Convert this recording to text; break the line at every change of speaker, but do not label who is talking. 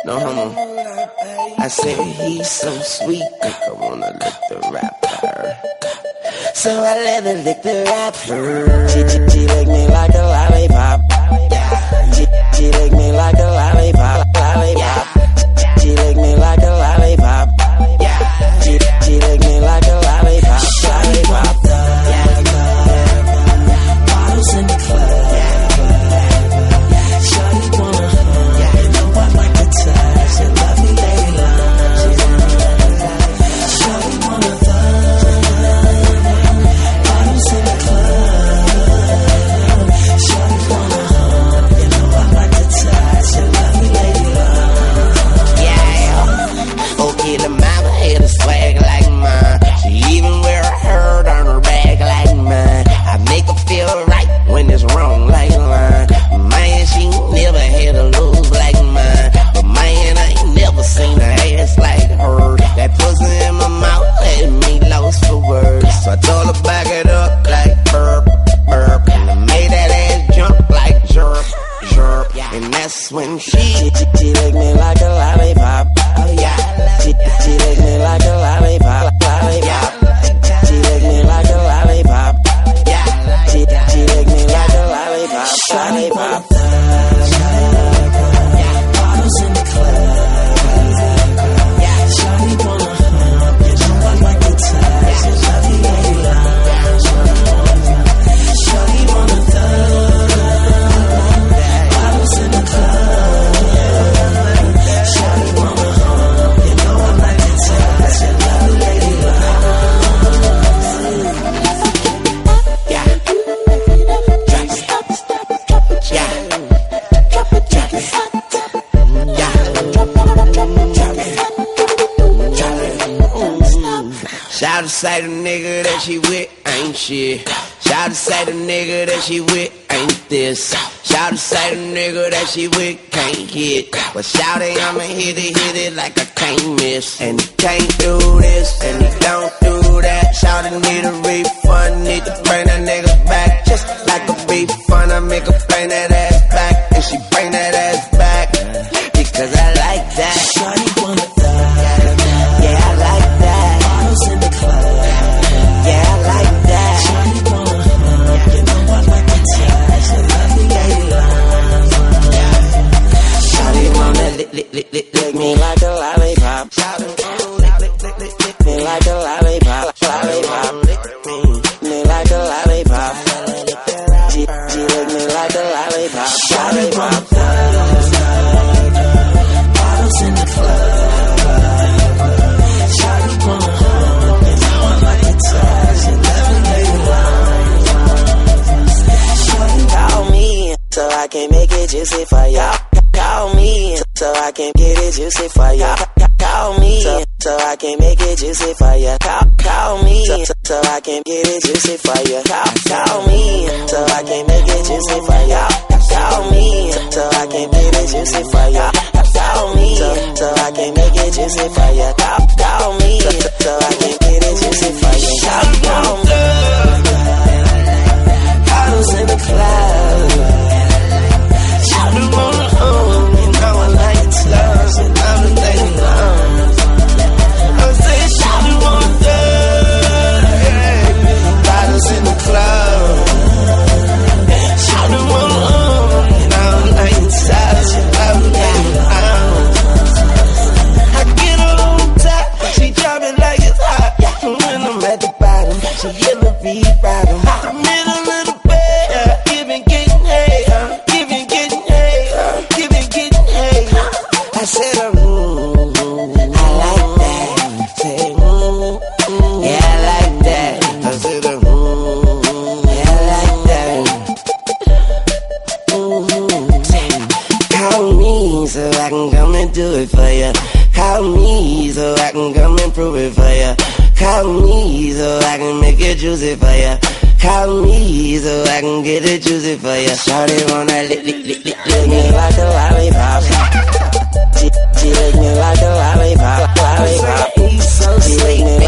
No homo. I said he's so sweet, think I wanna lick the rapper. So I let her lick the rapper. She lick me like a lollipop. She lick me like a lollipop. She lick me like a lollipop. She lick me like a lollipop. Bottles in the club. Shawty wanna hug. You know I like the touch. You love me, lady love. Shawty wanna hug. Bottles in the club. Shawty wanna hug. You know I like the touch. You love me, lady love. Yeah. Okay, the mama had a swag like mine. She even wear a herd on her back like mine. I make her feel right when it's wrong like mine. Man, she never had a lose like mine. But man, I ain't never seen a ass like her. That pussy in my mouth had me lost for words. So I told her back it up like burp, burp. And I made that ass jump like jerk, jerk. And that's when she licked me like a lollipop. Oh yeah. She licked me like a lollipop, lollipop. She licked me like a lollipop. Yeah. She licked me like a lollipop, lollipop. Bottles in the club. Shawty wanna hug. You know I like the touch. You love me, lady love. Shawty wanna thug. Bottles in the club. Shawty wanna hug. You know I like the touch. You love me, lady love. Yeah. Shout to say the nigga that she with ain't shit. Shout to say the nigga that she with ain't this. Shout to say the nigga that she with can't hit. But shout it, I'ma hit it like I can't miss. And he can't do this, and he don't do that. Shout it, need a refund, need to bring that nigga back. Just like a refund, I make her bring that ass back. And she bring that ass back, because I like that. Shawty wanna thug. Yeah, I like that. Bottles in the club. Yeah, I like that. Shawty wanna hug. You know I like the touch. You love me, lady love. Shawty wanna lick me like a lollipop. Shawty wanna lick me like a lollipop, lollipop. Me like a lollipop. She lick me like a lollipop, lollipop. Bottles in the club. Shawty wanna hug. You know I like the touch. You love me, lady love. Shawty call me so I can make it juicy for ya. Call me so I can get it juicy for ya. Call me so I can make it juicy for ya. Call me so I can get it juicy for ya. Call me so I can make it juicy for ya. Call me so I can get it juicy for ya. Call me so I can make it juicy for ya. Call me so I can get it juicy for ya. Call me. Bottles in the club. Shawty wanna hug. You know I like it tough. You love me, lady love. I say shawty wanna thug. Bottles in the club. Shawty wanna hug. You know I like it tough. You love me, lady love. I get her on top. She jumping like it's hot. When I'm at the bottom, she hit the beat bottom. I'm in a little bit, giving, getting hay, giving, getting hay, giving, getting hay. I said, I like that. Say, yeah, I like that. I said, yeah, I like that. Call me so I can come and do it for ya. Call me so I can come and prove it for ya. Call me so I can make it juicy for ya. Call me so I can get it juicy for ya. Shawty wanna lick me like a lollipop. She lick me like a lollipop, lollipop. She lick me